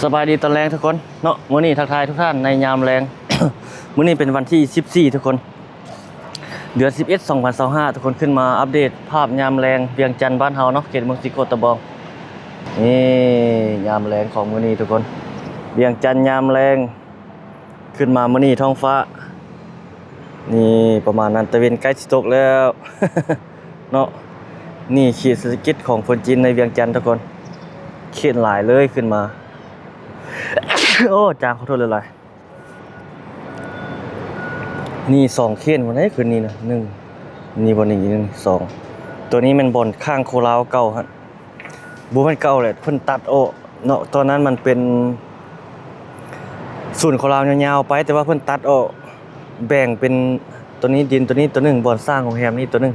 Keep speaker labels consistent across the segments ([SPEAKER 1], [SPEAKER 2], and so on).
[SPEAKER 1] สบายดีตอนแรงทุกคนเนาะมื้อนี้ทักทายทุกท่านในยามแรง มื้อนี้เป็นวันที่14ทุกคนเดือน11 2025ทุกคนขึ้นมาอัปเดตภาพยามแรงเวียงจันทน์บ้านเฮาเนาะเขตเมืองสิโกตะบองนี่ยามแรงของมื้อนี้ทุกคนเวียงจันทน์ยามแรงขึ้นมามื้อนี้ท้องฟ้านี่ประมาณนั้นตะเวนใกล้สิตกแล้ว เนาะนี่เขตเศรษฐกิจของคนจีนในเวียงจันทน์ทุกคนเขตหลายเลยขึ้นมา โอ้จางขอโทษเลยนี่2เขตวันนี้คืนนี้นะ1นี่บนนี้1 2ตัวนี้มันบนข้างโคลาวเก่าฮะบ่แม่นเก่าแหละเพิ่นตัดโอ้เนาะตอนนั้นมันเป็นศูนย์โคลาวยาวๆไปแต่ว่าเพิ่นตัดออกแบ่งเป็นตัวนี้ดินตัวนี้ตัวนึงบ่อนสร้างของแฮมนี่ตัวนึง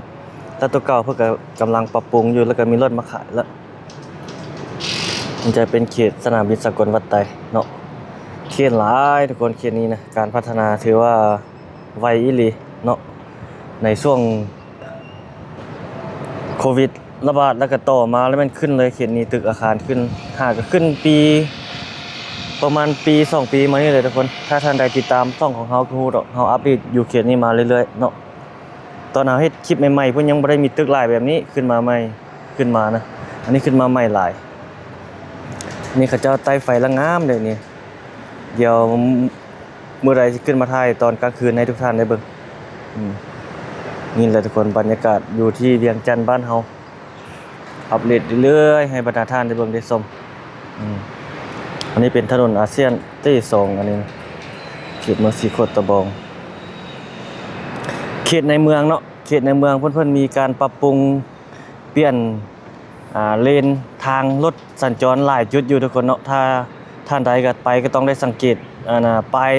[SPEAKER 1] แต่ตัวเก่าเพิ่นก็กำลังปรับปรุงอยู่แล้วก็มีรถมาขายแล้วมันจะเป็นเขตสนามบินสกลวัดไตเนาะเขตหลายทุกคนเขตนี้นะการพัฒนาถือว่าไวอีหลีเนาะในช่วงโควิดระบาดแล้วก็ต่อมาแล้วมันขึ้นเลยเขตนี้ตึกอาคารขึ้นก็ขึ้นปีประมาณปี2ปีมานี่เลยทุกคนถ้าท่านใดติดตามช่องของเฮาคือเฮาอัปเดตอยู่เขตนี้มาเรื่อยๆเนาะตอนเฮาเฮ็ดคลิปใหม่ๆเพิ่นยังบ่ได้มีตึกหลายแบบนี้ขึ้นมาใหม่ขึ้นมานะอันนี้ขึ้นมาใหม่หลายนี่เขาเจ้าไต้ไฟละงามเลยนี่เดี๋ยวเมื่อไรจะขึ้นมาถ่ายตอนกลางคืนให้ทุกท่านได้เบิ่งนี่แหละทุกคนบรรยากาศอยู่ที่เวียงจันทน์บ้านเฮาอัปเดตเรื่อยๆให้บรรดาท่านได้เบิ่งได้ชมอันนี้เป็นถนนอาเซียนที่2อันนี้เขตเมืองสีโคตะบองเขตในเมืองเนาะเขตในเมืองเพิ่นมีการปรับปรุงเปลี่ยนเลนทางรถสัญจรหลายจุดอยู่ทุกคนเนาะถ้าท่านใดก็ไปก็ต้องได้สังเกตป้าย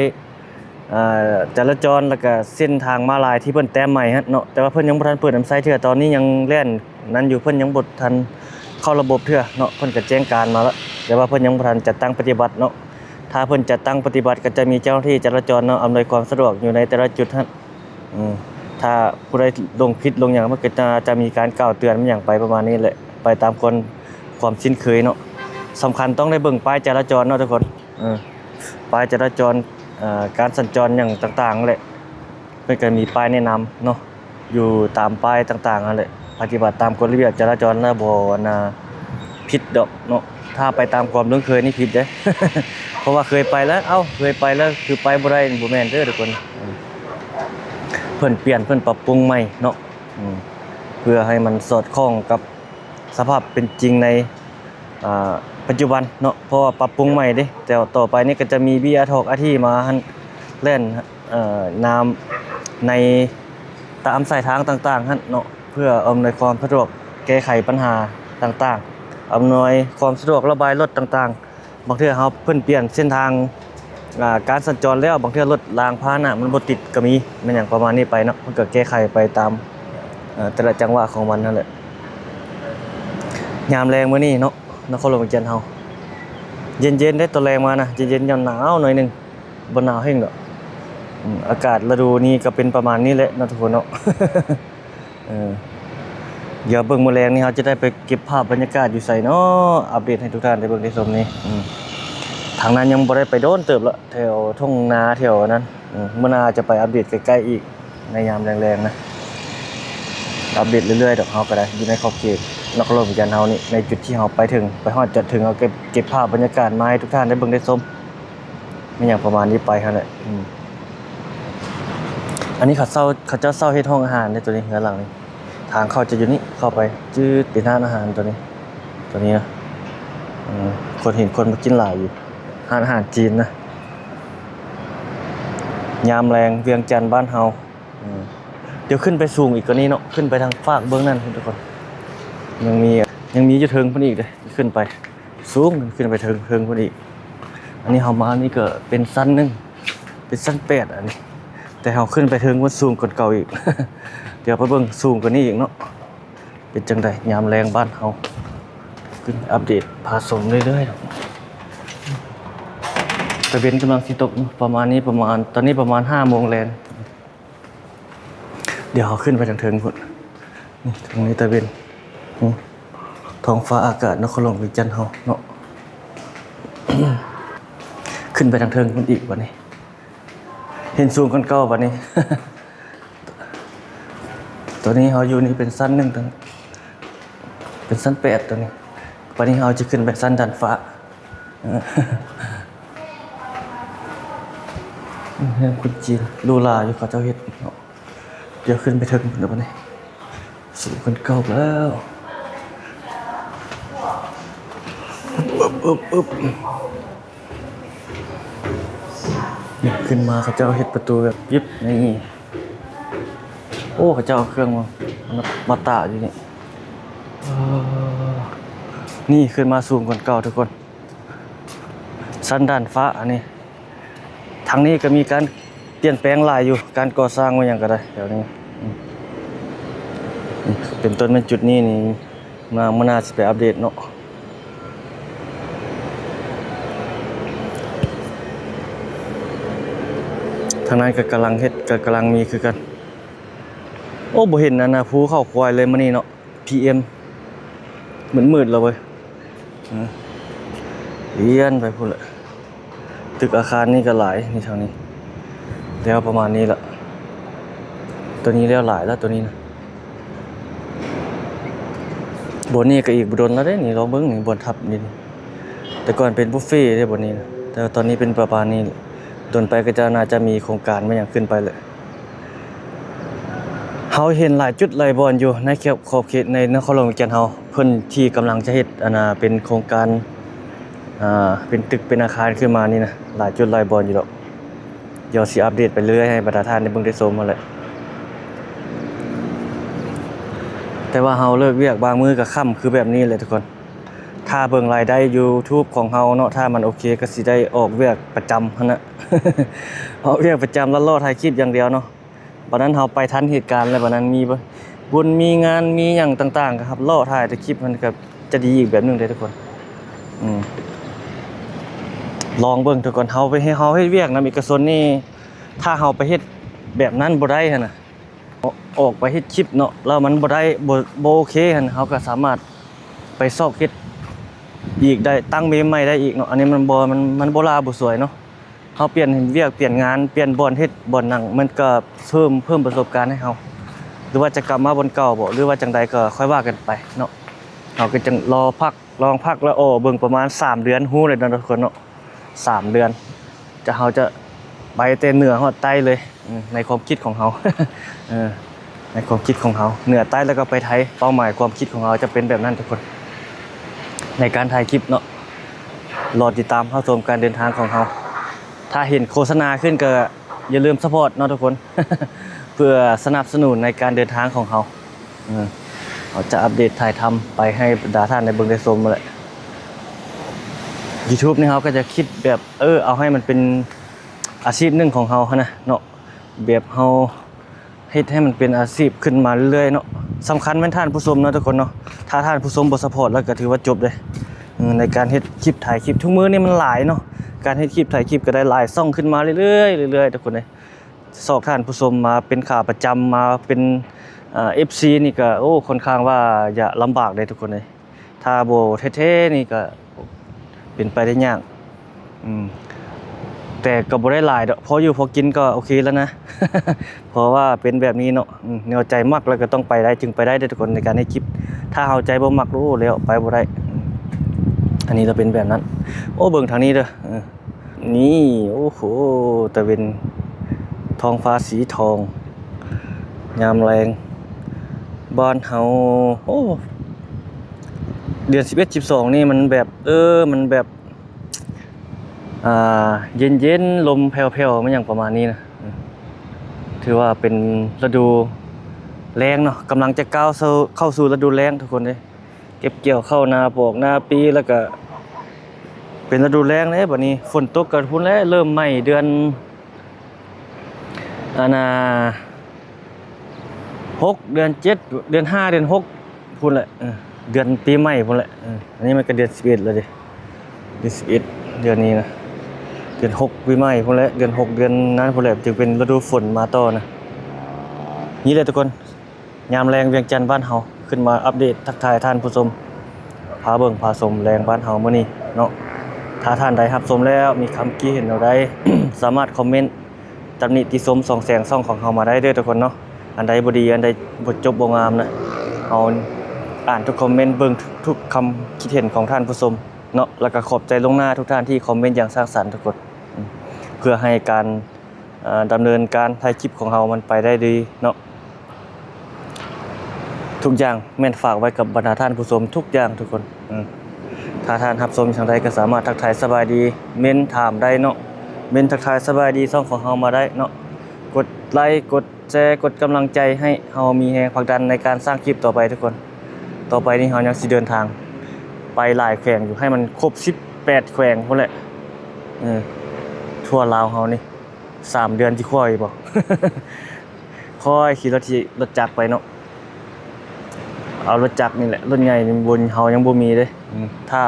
[SPEAKER 1] จราจรแล้วก็เส้นทางม้าลายที่เพิ่นแต้มใหม่ฮะเนาะแต่ว่าเพิ่นยังบ่ทันเปิดน้ำใสเทื่อตอนนี้ยังแล่นนั้นอยู่เพิ่นยังบ่ทันเข้าระบบเทื่อเนาะเพิ่นก็แจ้งการมาแล้วแต่ว่าเพิ่นยังบ่ทันจัดตั้งปฏิบัติเนาะถ้าเพิ่นจัดตั้งปฏิบัติก็จะมีเจ้าหน้าที่จราจรเนาะอำนวยความสะดวกอยู่ในแต่ละจุดฮะถ้าผู้ใดลงผิดลงหยังมันก็จะมีการกล่าวเตือนมันหยังไปประมาณนี้แหละไปตามความชินเคยเนาะสำคัญต้องได้เบิ่งป้ายจราจรเนาะทุกคนป้ายจราจรการสัญจรอย่างต่างๆแหละเพิ่นก็มีป้ายแนะนำเนาะอยู่ตามป้ายต่างๆนั่นแหละปฏิบัติตามกฎระเบียบจราจรแล้วบ่ผิดดอกเนาะถ้าไปตามความคุ้นเคยนี่ผิดเด้ เพราะว่าเคยไปแล้วเคยไปแล้วคือไปบ่ได้บ่แม่นเด้อทุกคนเพิ่นเปลี่ยนเพิ่นปรับปรุงใหม่เนาะเพื่อให้มันสอดคล้องกับสภาพเป็นจริงในปัจจุบันเนาะเพราะว่าปรับปรุงใหม่เด้แต่ต่อไปนี่ก็จะมีBR Talkอาที่มาเล่นน้ำในตามสายทางต่างๆฮะเนาะเพื่ออำนวยความสะดวกแก้ไขปัญหาต่างๆอำนวยความสะดวกระบายรถต่างๆบางเทื่อเฮาเพิ่นเปลี่ยนเส้นทางการสัญจรแล้วบางเทื่อรถรางพาหนะมันบ่ติดก็มีมันหยังประมาณนี้ไปเนาะเพิ่นก็แก้ไขไปตามแต่ละจังหวะของมันนั่นแหละยามแรงมื้อนี้เนาะนครหลวงเวียงจันทน์เฮาเย็นๆได้ตอนแรงมานะเย็นๆยามหนาวหน่อยนึงบ่หนาวแฮงดอกอากาศฤดูนี้ก็เป็นประมาณนี้แหละเนาะทุกคนเนาะ เดี๋ยวเบิ่งมื้อแลงนี่เฮาจะได้ไปเก็บภาพบรรยากาศอยู่ไสเนาะอัปเดตให้ทุกท่านได้เบิ่งได้ชมนี่ทางนั้นยังบ่ได้ไปโดนเติบละแถวทุ่งนาแถวนั้นมื้อหน้าจะไปอัปเดตใกล้ๆอีกในยามแรงๆนะอัปเดตเรื่อยๆดอกเฮาก็ได้อยู่ในขอบเขตนครหลวงเวียงจันทน์เฮานี่ในจุดที่เฮาไปถึงไปฮอดจอดถึงเอาเก็บภาพบรรยากาศมาให้ทุกท่านได้เบิ่งได้ชมมีหยังประมาณนี้ไปหั่นแหละอันนี้เขาเจ้าเฮ็ดห้องอาหารในตัวนี้ข้างหลังนี่ทางเข้าจะอยู่นี่เข้าไปจืดเป็นร้านอาหารตัวนี้นะคนเห็นคนมากินหลายอยู่ร้านอาหารจีนนะยามแรงเวียงจันทน์บ้านเฮาเดี๋ยวขึ้นไปสูงอีกกว่านี้เนาะขึ้นไปทางฝากเบื้องนั่นทุกคนยังมีอยู่เทิงพุ่นอีกเด้ขึ้นไปสูงขึ้นไปเทิงพุ่นอีกอันนี้เฮามานี่ก็เป็นชั้นนึงเป็นชั้น8อันนี้แต่เฮาขึ้นไปเทิงมันสูงกว่าเก่าอีก เดี๋ยวไปเบิ่งสูงกว่านี้อีกเนาะเป็นจังได๋ยามแรงบ้านเฮาขึ้นอัปเดตพาชมเรื่อยๆตะเวนกำลังสิตกประมาณนี้ตอนนี้ประมาณ 5:00 นแลงเดี๋ยวเฮาขึ้นไปทางเทิงพุ่นนี่ตรงนี้ตะเวนท้องฟ้าอากาศนครหลวงเวียงจันทน์เฮาเนาะ ขึ้นไปทางเทิงมันอีกบัดนี้เห็นสูงกันเก่าบัดนี้ ตัวนี้เขาอยู่นี่เป็นสั้น1ตัวเป็นสั้น8ตัวนี้บัดนี้เขาจะขึ้นไปสั้นดันฟ้าเรื่องคุณจีนลูลาอยู่เขาเจ้าเฮ็ดเนาะเดี๋ยวขึ้นไปเทิงเดี๋ยวบัดนี้สูงกันเก่าแล้วอึบนี่ขึ้นมาเขาเจ้าเฮ็ดประตูแบบยิบนี่โอ้เขาเจ้าเอาเครื่องมาตากอยู่นี่นี่ขึ้นมาสูงกว่าเก่าทุกคนชั้นด้านฟ้าอันนี้ทางนี้ก็มีการเปลี่ยนแปลงหลายอยู่การก่อสร้างว่าอย่างก็ได้เดี๋ยวนี้เป็นต้นเป็นจุดนี้นี่มาน่าสิไปอัปเดตเนาะทางนั้นก็กำลังเฮ็ดก็กำลังมีคือกันโอ้บ่เห็นนะภูเขาควายเลยมื้อนี้เนาะ PM มืดๆแล้วเว้ยเรียนไปพุ่นละตึกอาคารนี่ก็หลายนี่ทางนี้แล้วประมาณนี้ละตัวนี้แล้วหลายแล้วตัวนี้นะบนนี้ก็อีกบนแล้วเด้นี่ลองเบิ่งนี่บนทับนี่แต่ก่อนเป็นบุฟเฟ่ได้บนนี้นะแต่ตอนนี้เป็นประมาณนี้ตนไปก็จะน่าจะมีโครงการมาอย่างขึ้นไปเลยเฮาเห็นหลายจุดหลายบอนอยู่ในขอบเขตในนครหลวงแก่นเฮาเพิ่นที่กำลังจะเฮ็ดเป็นโครงการเป็นตึกเป็นอาคารขึ้นมานี่นะหลายจุดหลายบอนอยู่ดอกเดี๋ยวสิอัปเดตไปเรื่อยให้บรรดาท่านได้เบิ่งได้ชมมาแหละแต่ว่าเฮาเลิกเวียกบางมื้อก็ค่ำคือแบบนี้เลยทุกคนถ้าเบิ่งรายได้ YouTube ของเฮาเนาะถ้ามันโอเคก็สิได้ออกเวียกประจำหั่นน่ะ ออกเวียกประจำแล้วรอถ่ายคลิปอย่างเดียวเนาะบัดนั้นเฮาไปทันเหตุการณ์แล้วบัดนั้นมีบุญมีงานมีหยังต่างๆครับรอถ่ายแต่คลิปมันก็จะดีอีกแบบนึงเลยทุกคนลองเบิ่งทุกคนเฮาไปให้เฮาเฮ็ดเวียกนำเอกชนนี่ถ้าเฮาไปเฮ็ดแบบนั้นบ่ได้หั่นน่ะออกไปเฮ็ดคลิปเนาะแล้วมันบ่ได้บ่โอเคหั่นเฮาก็สามารถไปซอกเฮ็ดอีกได้ตั้งเมมใหม่ได้อีกเนาะอันนี้มันบ่ลาบ่สวยเนาะเฮาเปลี่ยนเวียกเปลี่ยนงานเปลี่ยนบ่อนเฮ็ดบ่อนหนังมันก็เพิ่มประสบการณ์ให้เฮาหรือว่าจะกลับมาบนเก่าบ่หรือว่าจังใดก็ค่อยว่ากันไปเนาะเฮาก็จังลองพักแล้วเบิ่งประมาณ3เดือนฮู้เลยเนาะทุกคนเนาะ3เดือนเฮาจะไปแต่เหนือฮอดใต้เลยในความคิดของเฮา ในความคิดของเฮาเหนือใต้แล้วก็ไปไทยเป้าหมายความคิดของเฮาจะเป็นแบบนั้นทุกคนในการถ่ายคลิปเนาะรอติดตามเข้าชมการเดินทางของเฮาถ้าเห็นโฆษณาขึ้นก็อย่าลืมซัพพอร์ตเนาะทุกคน เพื่อสนับสนุนในการเดินทางของเฮาเราจะอัปเดตถ่ายทำไปให้บรรดาท่านในเบิ่งได้ชมมาแหละ YouTube นี่เฮาก็จะคิดแบบเอาให้มันเป็นอาชีพหนึ่งของเฮานะเนาะแบบเฮาเฮ็ดให้มันเป็นอาชีพขึ้นมาเรื่อยๆเนาะสำคัญแม่นท่านผู้ชมเนาะทุกคนเนาะถ้าท่านผู้ชมบ่ซัพพอร์ตแล้วก็ถือว่าจบเลยในการเฮ็ดคลิปถ่ายคลิปทุกมื้อนี่มันหลายเนาะการเฮ็ดคลิปถ่ายคลิปก็ได้หลายช่องขึ้นมาเรื่อยๆเรื่อยๆทุกคนเลยสอบท่านผู้ชมมาเป็นขาประจำมาเป็นFC นี่ก็โอ้ค่อนข้างว่าอย่าลำบากเลยทุกคนเลยถ้าบ่เท่ๆนี่ก็เป็นไปได้ยากแต่ก็บ่ได้หลายดอกพออยู่พอกินก็โอเคแล้วนะ เพราะว่าเป็นแบบนี้เนาะแนวใจมักแล้วก็ต้องไปได้จึงไปได้ทุกคนในการให้คลิปถ้าเฮาใจบ่มักรู้แล้วไปบ่ได้อันนี้เราเป็นแบบนั้นโอ้เบิ่งทางนี้เด้อนี่โอ้โหตะเวนท้องฟ้าสีทองยามแรงบ้านเฮาโอ้เดือน11 12นี่มันแบบมันแบบเย็นๆลมแผ่วๆมันอย่างประมาณนี้นะถือว่าเป็นฤดูแล้งเนาะกำลังจะเข้าสู่ฤดูแล้งทุกคนเลยเก็บเกี่ยวเข้านาปลูกนาปีแล้วก็เป็นฤดูแล้งเลยบัดนี้ฝนตกกันพุ่นแล้วเริ่มไหม้เดือน6เดือน7เดือน5เดือน6พุ่นแหละเดือนปีใหม่พุ่นแหละอันนี้มันก็เดือน11แล้วดิเดือน11เดือนนี้นะเดือน6ปีใหม่พุ่นแหละเดือน6เดือนนั้นพุ่นแหละจึงเป็นฤดูฝนมาต่อนะนี่เลยทุกคนยามแรงเวียงจันทน์บ้านเฮาขึ้นมาอัปเดตทักทายท่านผู้ชมพาเบิ่งพาชมแรงบ้านเฮามื้อนี้เนาะ ถ้าท่านใดรับชมแล้วมีคำคิดเห็นแนวใด สามารถคอมเมนต์ตำหนิติชมส่องแสงช่องของเฮามาได้เด้อทุกคนเนาะอันใดบ่ดีอันใดบ่จบบ่งามนะเฮาอ่านทุกคอมเมนต์เบิ่งทุกคำคิดเห็นของท่านผู้ชมเนาะแล้วก็ขอบใจล่วงหน้าทุกท่านที่คอมเมนต์อย่างสร้างสรรค์ทุกคนเพื่อให้การดำเนินการถ่ายคลิปของเฮามันไปได้ดีเนาะทุกอย่างแม่นฝากไว้กับบรรดาท่านผู้ชมทุกอย่างทุกคนถ้าท่านรับชมทางใดก็สามารถทักทายสบายดีเม้นถามได้เนาะเม้นทักทายสบายดีช่องของเฮามาได้เนาะกดไลค์กดแชร์กดกำลังใจให้เฮามีแรงผลักดันในการสร้างคลิปต่อไปทุกคนต่อไปนี้เฮายังสิเดินทางไปหลายแขวงอยู่ให้มันครบ18แขวงพุ่นแหละทั่วลาวเฮานี่3เดือนสิค่อยบ่ ค่อยขี่รถจักรไปเนาะเอารถจักรนี่แหละรถใหญ่นี่บนเฮายังบ่มีเด้ถ้า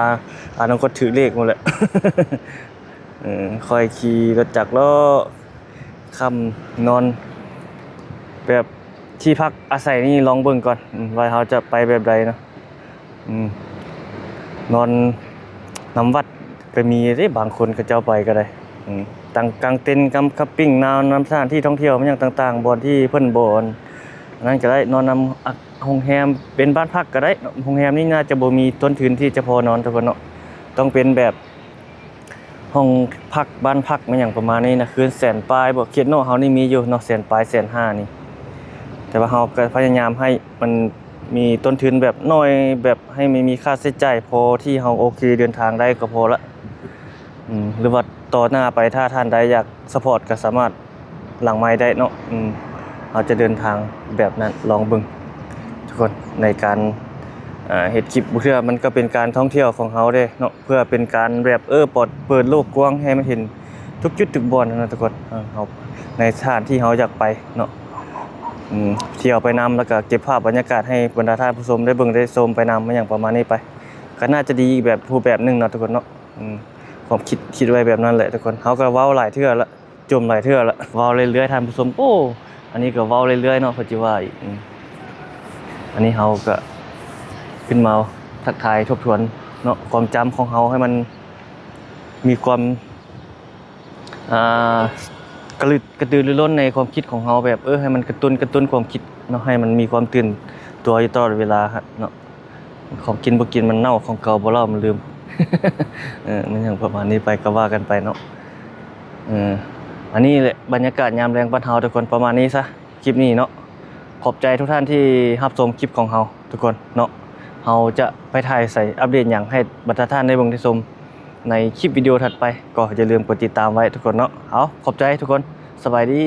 [SPEAKER 1] อนาคตถือเลขหมดแหละ ค่อยขี่รถจักรแล้วค่ำนอนแบบที่พักอาศัยนี่ลองเบิ่งก่อนว่าเฮาจะไปแบบใดเนาะนอนน้ำวัดก็มีเด้บางคนก็เจ้าไปก็ได้ตั้งกางเต็นท์กำคัมปิ้งนำสถานที่ท่องเที่ยวมันอย่างต่างๆบ่อนที่เพิ่นบ่อนนั้นก็ได้นอนนำโรงแรมเป็นบ้านพักก็ได้โรงแรมนี่น่าจะบ่มีต้นทุนที่จะพอนอนทุกคนเนาะต้องเป็นแบบห้องพักบ้านพักมันอย่างประมาณนี้นะคืนแสนปลายบ่เขตเนาะเฮานี่มีอยู่เนาะแสนปลายแสนห้านี่แต่ว่าเฮาก็พยายามให้มันมีต้นทุนแบบน้อยแบบให้ไม่มีค่าใช้จ่ายพอที่เฮาโอเคเดินทางได้ก็พอละหรือว่าต่อหน้าไปถ้าท่านใดอยากซัพพอร์ตก็สามารถหลังไมค์ได้เนาะเราจะเดินทางแบบนั้นลองเบิ่งทุกคนในการเฮ็ดคลิปเพื่อมันก็เป็นการท่องเที่ยวของเฮาเด้เนาะเพื่อเป็นการแบบเปิดโลกกว้างให้มันเห็นทุกจุดทุกบ่อนนะทุกคนเฮาในสถานที่เฮาอยากไปเนาะเที่ยวไปนำแล้วก็เก็บภาพบรรยากาศให้บรรดาท่านผู้ชมได้เบิ่งได้ชมไปนำอย่างประมาณนี้ไปก็น่าจะดีอีกแบบรูปแบบนึงเนาะทุกคนเนาะผมคิดไว้แบบนั้นแหละทุกคนเฮาก็เว้าหลายเทื่อละจมหลายเทื่อละเว้าเรื่อยๆท่านผู้ชมโอ้อันนี้ก็เว้าเรื่อยๆเนาะเพิ่นสิว่าอีกอันนี้เฮาก็ขึ้นมาทักทายทบทวนเนาะความจำของเฮาให้มันมีความกระตือรือร้นในความคิดของเฮาแบบให้มันกระตุ้นความคิดเนาะให้มันมีความตื่นตัวอยู่ตลอดเวลาครับเนาะของกินบ่กินมันเน่าของเก่าบ่เล่ามันลืม มันอย่างประมาณนี้ไปก็ว่ากันไปเนาะอันนี้แหละบรรยากาศยามแรงบ้านเฮาทุกคนประมาณนี้ซะคลิปนี้เนาะขอบใจทุกท่านที่รับชมคลิปของเฮาทุกคนเนาะเฮาจะไปถ่ายใส่อัปเดตอย่างให้บรรดาท่านได้เบิ่งได้ชมในคลิปวิดีโอถัดไปก็อย่าลืมกดติดตามไว้ทุกคนเนาะเอาขอบใจทุกคนสบายดี